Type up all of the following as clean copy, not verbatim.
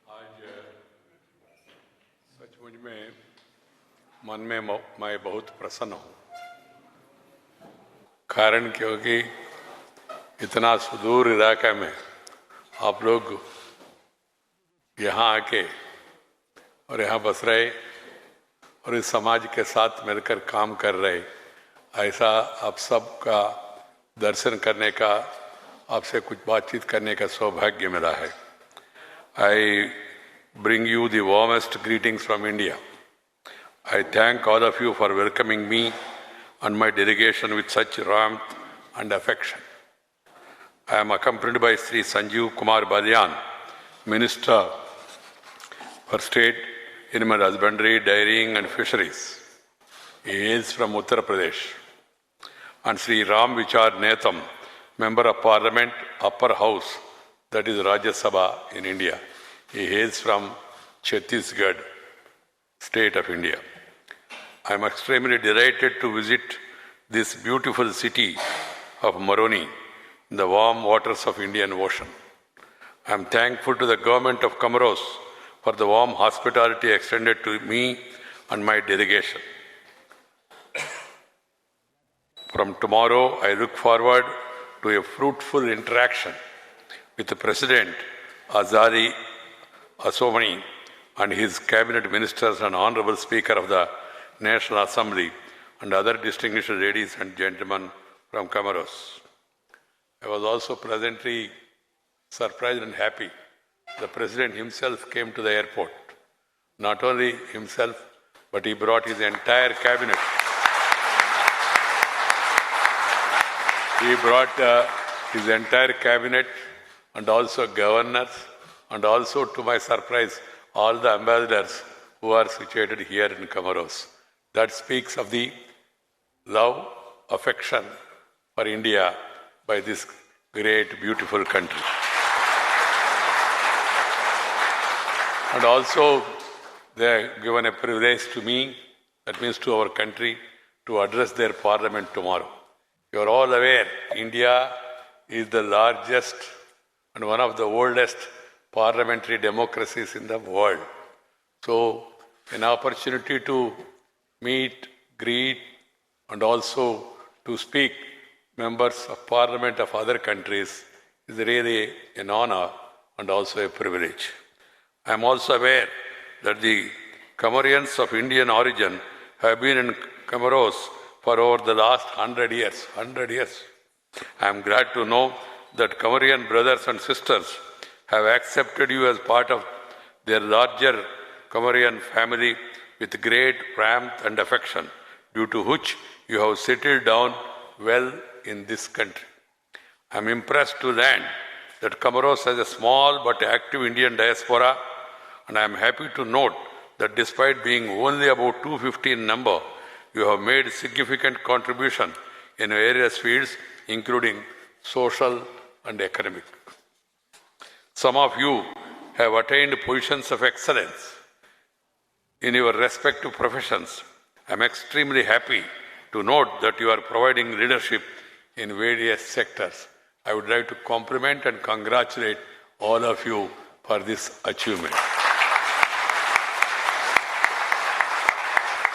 आज सचमुच में मन में मैं बहुत प्रसन्न हूँ। कारण क्योंकि इतना सुदूर इलाका में आप लोग यहाँ आके और यहाँ बस रहे और इस समाज के साथ मिलकर काम कर रहे, ऐसा आप सबका दर्शन करने का, आपसे कुछ बातचीत करने का सौभाग्य मिला है। I bring you the warmest greetings from India. I thank all of you for welcoming me and my delegation with such warmth and affection. I am accompanied by Sri Sanjeev Kumar Balyan, Minister for State, Animal Husbandry, Dairying and Fisheries. He hails from Uttar Pradesh. And Sri Ram Vichar Netam, Member of Parliament, Upper House, that is Rajya Sabha in India. He hails from Chhattisgarh, state of India. I am extremely delighted to visit this beautiful city of Moroni, in the warm waters of Indian Ocean. I am thankful to the government of Comoros for the warm hospitality extended to me and my delegation. From tomorrow, I look forward to a fruitful interaction with the President Azali Assoumani and his cabinet ministers and Honorable Speaker of the National Assembly and other distinguished ladies and gentlemen from Comoros. I was also pleasantly surprised and happy. The President himself came to the airport. Not only himself, but he brought his entire cabinet. He brought his entire cabinet and also governors and also, to my surprise, all the ambassadors who are situated here in Comoros. That speaks of the love, affection for India by this great, beautiful country. And also, they have given a privilege to me, that means to our country, to address their parliament tomorrow. You are all aware, India is the largest and one of the oldest parliamentary democracies in the world. So, an opportunity to meet, greet, and also to speak members of parliament of other countries is really an honor and also a privilege. I am also aware that the Comorians of Indian origin have been in Comoros for over the last 100 years. I am glad to know that Comorian brothers and sisters have accepted you as part of their larger Comorian family with great warmth and affection, due to which you have settled down well in this country. I am impressed to learn that Comoros has a small but active Indian diaspora, and I am happy to note that despite being only about 250 in number, you have made significant contribution in various fields, including social and economic. Some of you have attained positions of excellence in your respective professions. I am extremely happy to note that you are providing leadership in various sectors. I would like to compliment and congratulate all of you for this achievement.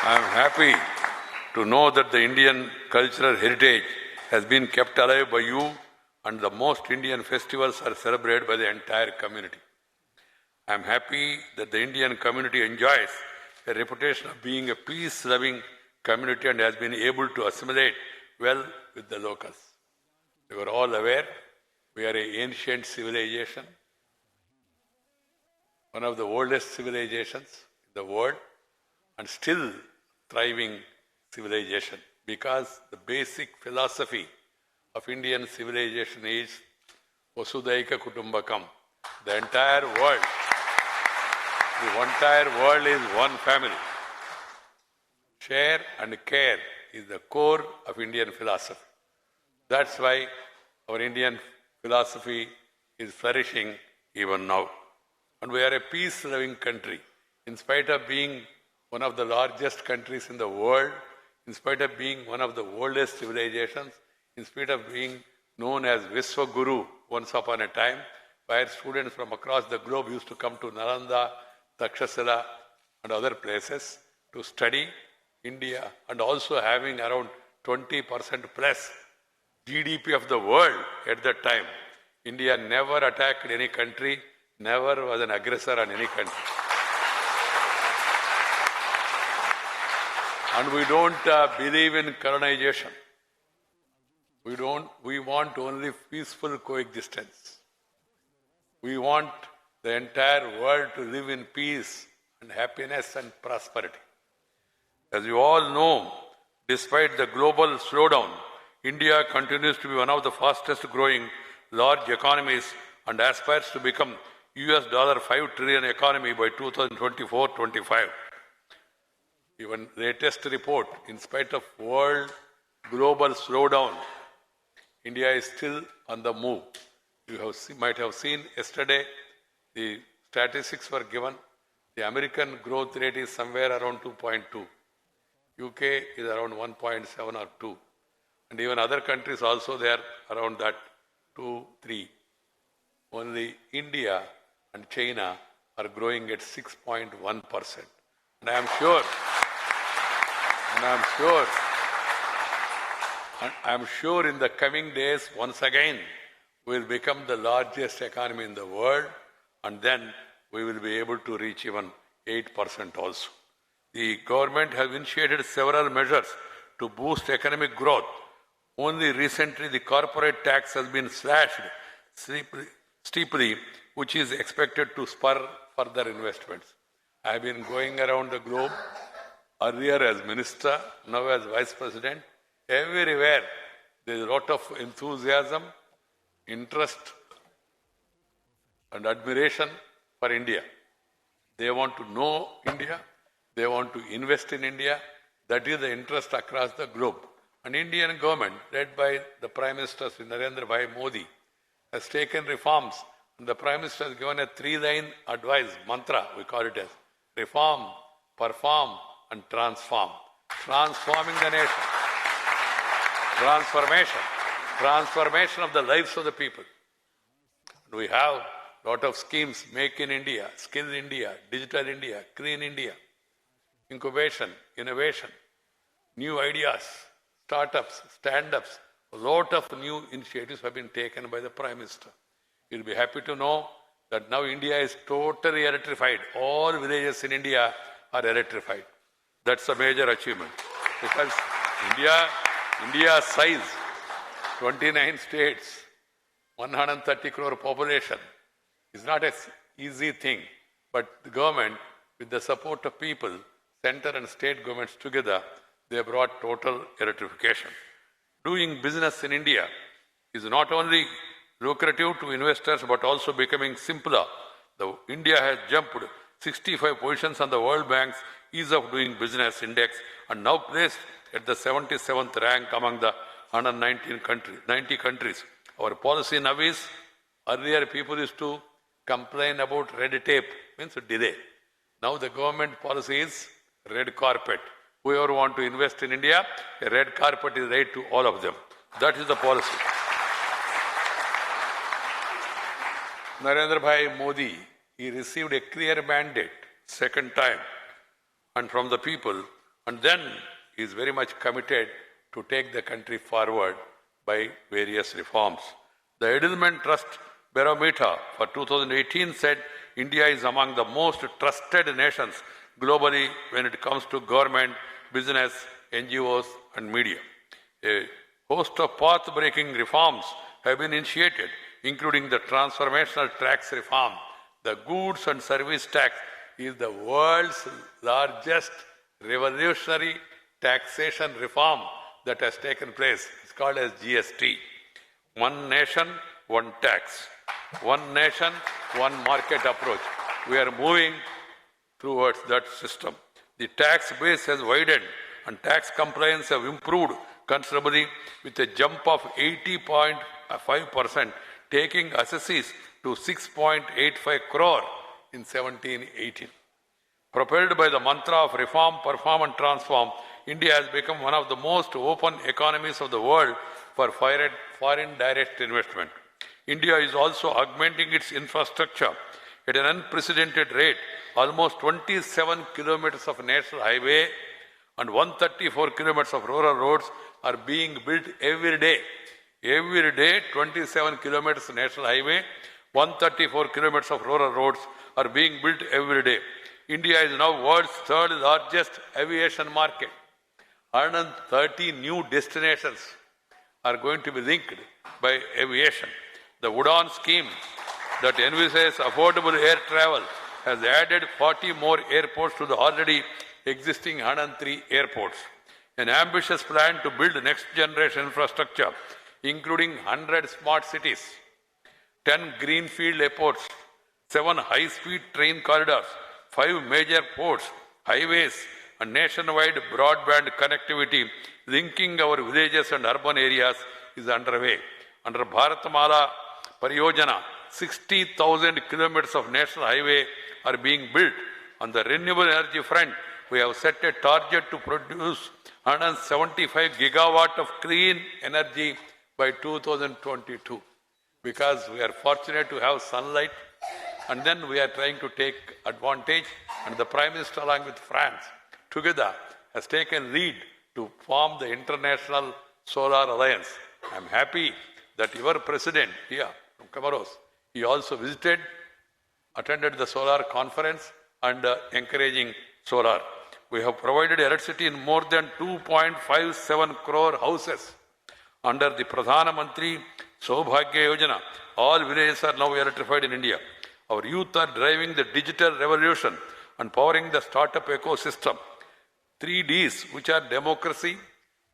I am happy to know that the Indian cultural heritage has been kept alive by you, and the most Indian festivals are celebrated by the entire community. I am happy that the Indian community enjoys a reputation of being a peace-loving community and has been able to assimilate well with the locals. You are all aware, we are an ancient civilization, one of the oldest civilizations in the world, and still thriving civilization, because the basic philosophy of Indian civilization is Vasudaika Kutumbakam. The entire world is one family. Share and care is the core of Indian philosophy. That's why our Indian philosophy is flourishing even now. And we are a peace-loving country. In spite of being one of the largest countries in the world, in spite of being one of the oldest civilizations, in spite of being known as Vishwa Guru once upon a time, where students from across the globe used to come to Nalanda, Takshashila, and other places to study India, and also having around 20% plus GDP of the world at that time. India never attacked any country, never was an aggressor on any country. And we don't believe in colonization. We want only peaceful coexistence. We want the entire world to live in peace and happiness and prosperity. As you all know, despite the global slowdown, India continues to be one of the fastest growing large economies and aspires to become $5 trillion economy by 2024-25. Even latest report, in spite of world global slowdown, India is still on the move. You might have seen yesterday, the statistics were given. The American growth rate is somewhere around 2.2. UK is around 1.7 or 2. And even other countries also they are around that 2, 3. Only India and China are growing at 6.1%. And I'm sure in the coming days, once again, we will become the largest economy in the world, and then we will be able to reach even 8% also. The government has initiated several measures to boost economic growth. Only recently, the corporate tax has been slashed steeply, which is expected to spur further investments. I have been going around the globe, earlier as minister, now as vice president. Everywhere, there is a lot of enthusiasm, interest, and admiration for India. They want to know India. They want to invest in India. That is the interest across the globe. And Indian government, led by the Prime Minister Narendra Bhai Modi, has taken reforms. And the Prime Minister has given a 3-line advice, mantra, we call it as reform, perform, and transform. Transforming the nation. Transformation of the lives of the people. We have a lot of schemes, Make in India, Skill India, Digital India, Clean India, incubation, innovation, new ideas, startups, stand-ups. A lot of new initiatives have been taken by the Prime Minister. You'll be happy to know that now India is totally electrified. All villages in India are electrified. That's a major achievement. Because India's size, 29 states, 130 crore population, is not an easy thing. But the government, with the support of people, center and state governments together, they brought total electrification. Doing business in India is not only lucrative to investors but also becoming simpler. India has jumped 65 positions on the World Bank's Ease of Doing Business Index and now placed at the 77th rank among the 90 countries. Our policy now is, earlier people used to complain about red tape, means delay. Now the government policy is red carpet. Whoever want to invest in India, a red carpet is laid to all of them. That is the policy. Narendra Bhai Modi, he received a clear mandate, second time, and from the people, and then he is very much committed to take the country forward by various reforms. The Edelman Trust Barometer for 2018 said India is among the most trusted nations globally when it comes to government, business, NGOs, and media. A host of path-breaking reforms have been initiated, including the transformational tax reform. The goods and service tax is the world's largest revolutionary taxation reform that has taken place. It's called as GST. One nation, one tax. One nation, one market approach. We are moving towards that system. The tax base has widened and tax compliance have improved considerably with a jump of 80.5%, taking assessees to 6.85 crore in 17-18. Propelled by the mantra of reform, perform and transform, India has become one of the most open economies of the world for foreign direct investment. India is also augmenting its infrastructure at an unprecedented rate. Almost 27 kilometers of national highway and 134 kilometers of rural roads are being built every day. Every day, 27 kilometers national highway, 134 kilometers of rural roads are being built every day. India is now world's third largest aviation market. 130 new destinations are going to be linked by aviation. The Udan scheme that envisages affordable air travel has added 40 more airports to the already existing 103 airports. An ambitious plan to build next-generation infrastructure, including 100 smart cities, 10 greenfield airports, 7 high-speed train corridors, 5 major ports, highways, and nationwide broadband connectivity linking our villages and urban areas is underway. Under Bharatmala Pariyojana, 60,000 kilometers of national highway are being built. On the renewable energy front, we have set a target to produce 175 gigawatt of clean energy by 2022. Because we are fortunate to have sunlight, and then we are trying to take advantage, and the Prime Minister along with France together has taken lead to form the International Solar Alliance. I am happy that your president here from Comoros, he also attended the solar conference and encouraging solar. We have provided electricity in more than 2.57 crore houses under the Pradhana Mantri Saubhagya Yojana. All villages are now electrified in India. Our youth are driving the digital revolution and powering the startup ecosystem. 3 Ds, which are democracy,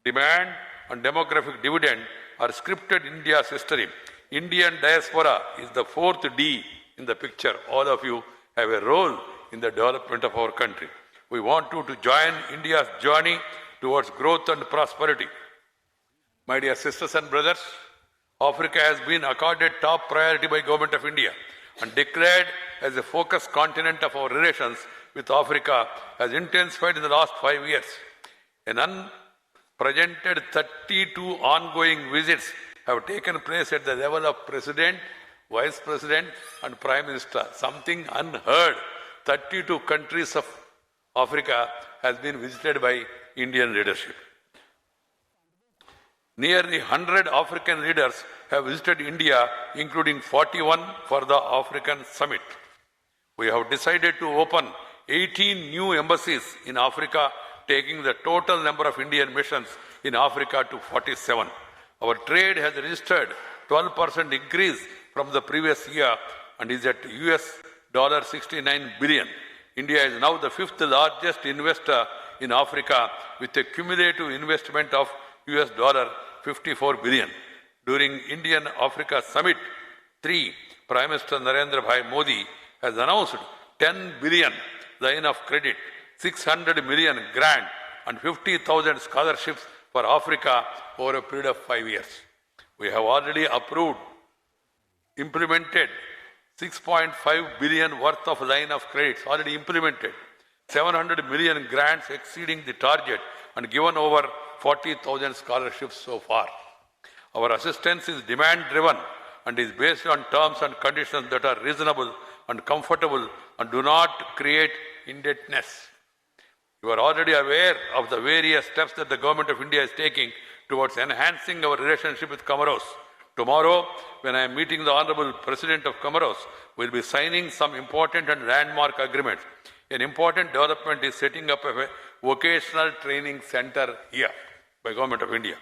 demand, and demographic dividend, are scripted in India's history. Indian diaspora is the 4th D in the picture. All of you have a role in the development of our country. We want you to join India's journey towards growth and prosperity. My dear sisters and brothers, Africa has been accorded top priority by Government of India and declared as a focus continent of our relations with Africa has intensified in the last 5 years. An unprecedented 32 ongoing visits have taken place at the level of President, Vice President and Prime Minister. Something unheard. 32 countries of Africa has been visited by Indian leadership. Nearly 100 African leaders have visited India, including 41 for the African Summit. We have decided to open 18 new embassies in Africa, taking the total number of Indian missions in Africa to 47. Our trade has registered 12% increase from the previous year and is at US $69 billion. India is now the 5th largest investor in Africa with a cumulative investment of US $54 billion. During Indian Africa Summit 3, Prime Minister Narendra Bhai Modi has announced 10 billion line of credit, 600 million grant and 50,000 scholarships for Africa over a period of 5 years. We have already implemented 6.5 billion worth of line of credits, already implemented, 700 million grants exceeding the target and given over 40,000 scholarships so far. Our assistance is demand-driven and is based on terms and conditions that are reasonable and comfortable and do not create indebtedness. You are already aware of the various steps that the Government of India is taking towards enhancing our relationship with Comoros. Tomorrow, when I am meeting the Honorable President of Comoros, we will be signing some important and landmark agreements. An important development is setting up a vocational training center here by Government of India.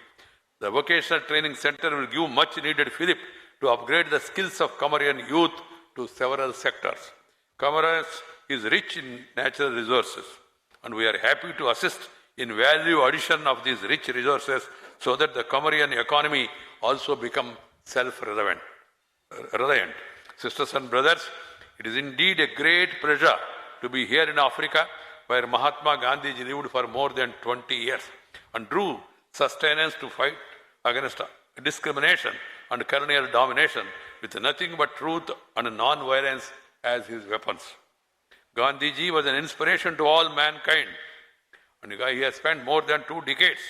The vocational training center will give much needed fillip to upgrade the skills of Comorian youth to several sectors. Comoros is rich in natural resources and we are happy to assist in value addition of these rich resources so that the Comorian economy also become self-reliant. Sisters and brothers, it is indeed a great pleasure to be here in Africa where Mahatma Gandhi lived for more than 20 years and drew sustenance to fight against discrimination and colonial domination with nothing but truth and non-violence as his weapons. Gandhiji was an inspiration to all mankind and he has spent more than 2 decades.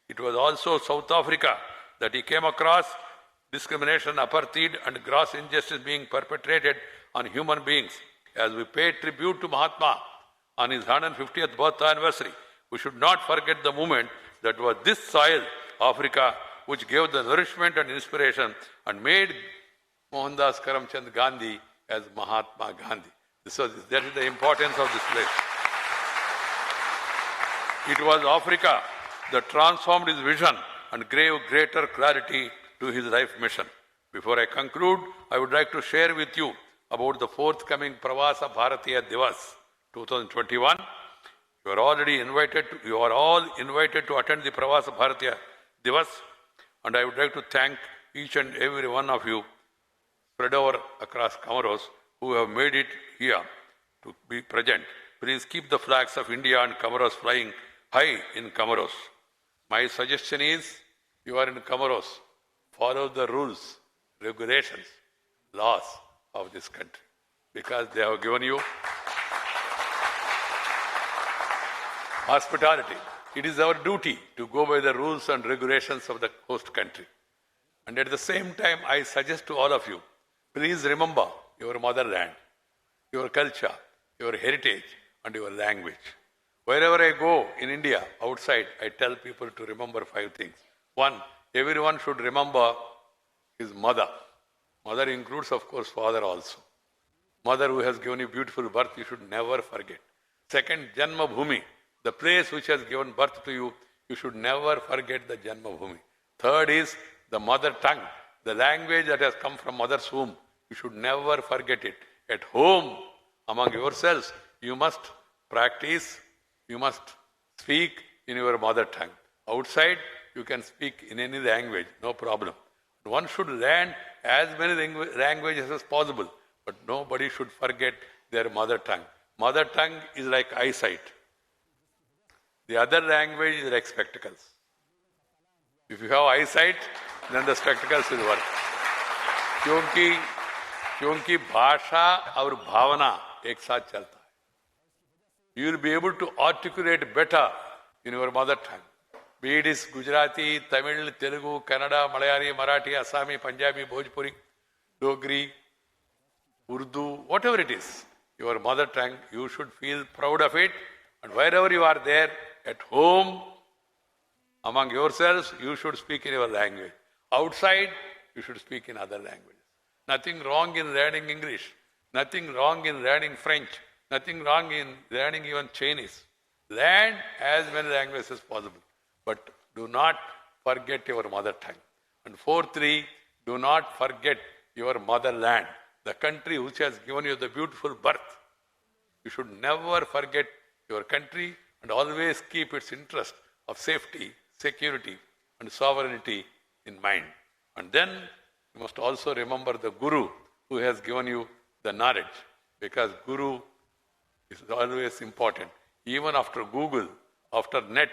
It was also South Africa that he came across discrimination, apartheid, and gross injustice being perpetrated on human beings. As we pay tribute to Mahatma on his 150th birth anniversary, we should not forget the moment that was this soil, Africa, which gave the nourishment and inspiration and made Mohandas Karamchand Gandhi as Mahatma Gandhi. That is the importance of this place. It was Africa that transformed his vision and gave greater clarity to his life mission. Before I conclude, I would like to share with you about the forthcoming Pravasa Bharatiya Divas 2021. You are all invited to attend the Pravasa Bharatiya Divas, and I would like to thank each and every one of you spread over across Comoros who have made it here to be present. Please keep the flags of India and Comoros flying high in Comoros. My suggestion is, you are in Comoros, follow the rules, regulations, laws of this country, because they have given you hospitality. It is our duty to go by the rules and regulations of the host country. And at the same time, I suggest to all of you, please remember your motherland, your culture, your heritage, and your language. Wherever I go in India, outside, I tell people to remember 5 things. 1, everyone should remember his mother. Mother includes, of course, father also. Mother who has given you beautiful birth, you should never forget. 2nd, Janma Bhumi, the place which has given birth to you, you should never forget the Janma Bhumi. 3rd is the mother tongue, the language that has come from mother's womb. You should never forget it. At home, among yourselves, you must practice, you must speak in your mother tongue. Outside, you can speak in any language, no problem. One should learn as many languages as possible, but nobody should forget their mother tongue. Mother tongue is like eyesight. The other language is like spectacles. If you have eyesight, then the spectacles will work. क्योंकि भाषा और भावना एक साथ चलता है. You will be able to articulate better in your mother tongue. Be it is Gujarati, Tamil, Telugu, Kannada, Malayali, Marathi, Assami, Punjabi, Bhojpuri, Dogri, Urdu, whatever it is, your mother tongue, you should feel proud of it. And wherever you are there, at home, among yourselves, you should speak in your language. Outside, you should speak in other languages. Nothing wrong in learning English. Nothing wrong in learning French. Nothing wrong in learning even Chinese. Learn as many languages as possible. But do not forget your mother tongue. And 4th, do not forget your motherland, the country which has given you the beautiful birth. You should never forget your country and always keep its interest of safety, security, and sovereignty in mind. And then you must also remember the Guru who has given you the knowledge, because Guru is always important. Even after Google, after net,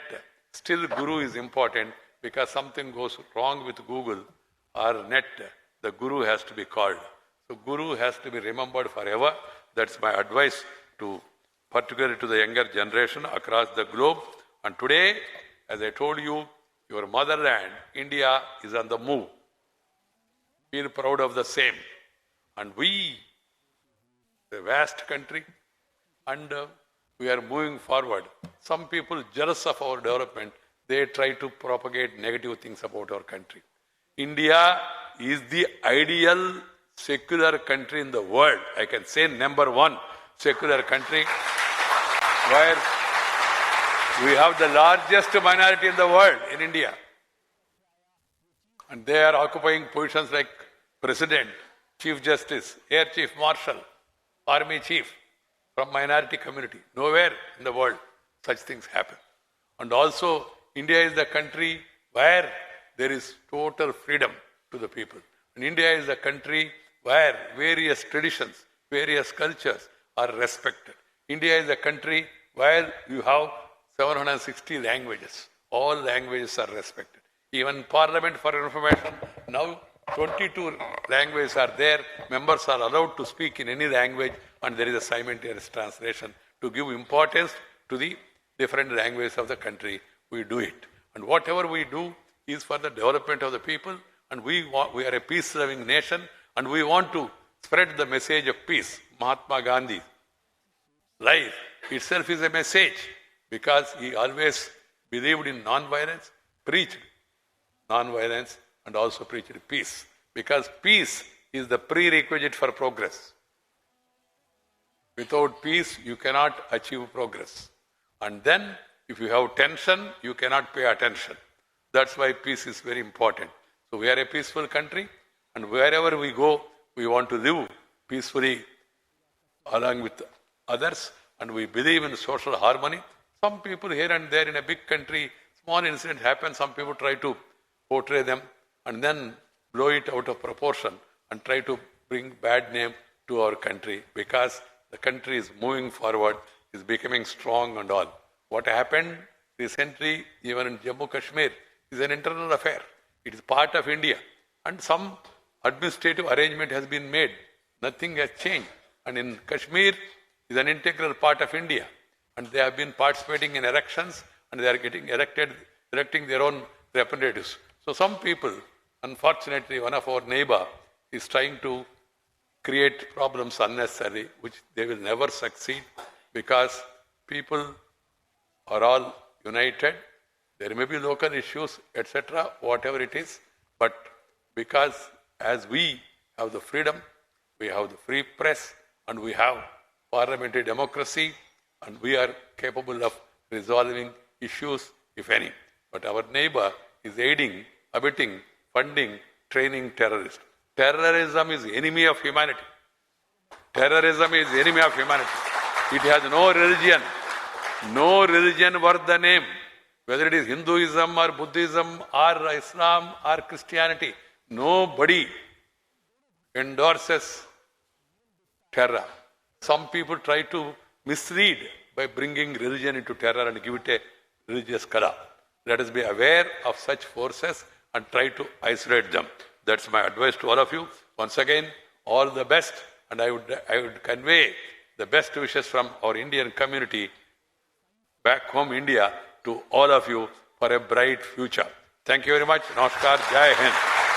still Guru is important, because something goes wrong with Google or net, the Guru has to be called. So Guru has to be remembered forever. That's my advice to, particularly to the younger generation across the globe. And today, as I told you, your motherland, India, is on the move. Feel proud of the same. And we, a vast country, and we are moving forward. Some people jealous of our development, they try to propagate negative things about our country. India is the ideal secular country in the world. I can say number 1 secular country, where we have the largest minority in the world, in India. And they are occupying positions like President, Chief Justice, Air Chief Marshal, Army Chief, from minority community. Nowhere in the world such things happen. And also, India is the country where there is total freedom to the people. And India is a country where various traditions, various cultures are respected. India is a country where you have 760 languages. All languages are respected. Even Parliament, for information, now 22 languages are there. Members are allowed to speak in any language, and there is a simultaneous translation to give importance to the different languages of the country. We do it. And whatever we do is for the development of the people and we are a peace-loving nation, and we want to spread the message of peace. Mahatma Gandhi's life itself is a message, because he always believed in non-violence, preached non-violence, and also preached peace, because peace is the prerequisite for progress. Without peace, you cannot achieve progress. And then, if you have tension, you cannot pay attention. That's why peace is very important. So we are a peaceful country, and wherever we go, we want to live peacefully along with others, and we believe in social harmony. Some people here and there in a big country, small incident happens, some people try to portray them and then blow it out of proportion and try to bring bad name to our country, because the country is moving forward, is becoming strong and all. What happened recently, even in Jammu Kashmir, is an internal affair. It is part of India, and some administrative arrangement has been made. Nothing has changed. And in Kashmir is an integral part of India, and they have been participating in elections, and they are electing their own representatives. So some people, unfortunately, one of our neighbor is trying to create problems unnecessarily, which they will never succeed, because people are all united. There may be local issues, etc., whatever it is, but because as we have the freedom, we have the free press, and we have parliamentary democracy, and we are capable of resolving issues, if any. But our neighbor is aiding, abetting, funding, training terrorists. Terrorism is enemy of humanity. Terrorism is enemy of humanity. It has no religion. No religion worth the name. Whether it is Hinduism or Buddhism or Islam or Christianity, nobody endorses terror. Some people try to mislead by bringing religion into terror and give it a religious color. Let us be aware of such forces and try to isolate them. That's my advice to all of you. Once again, all the best, and I would convey the best wishes from our Indian community back home India to all of you for a bright future. Thank you very much. Namaskar. Jai Hind.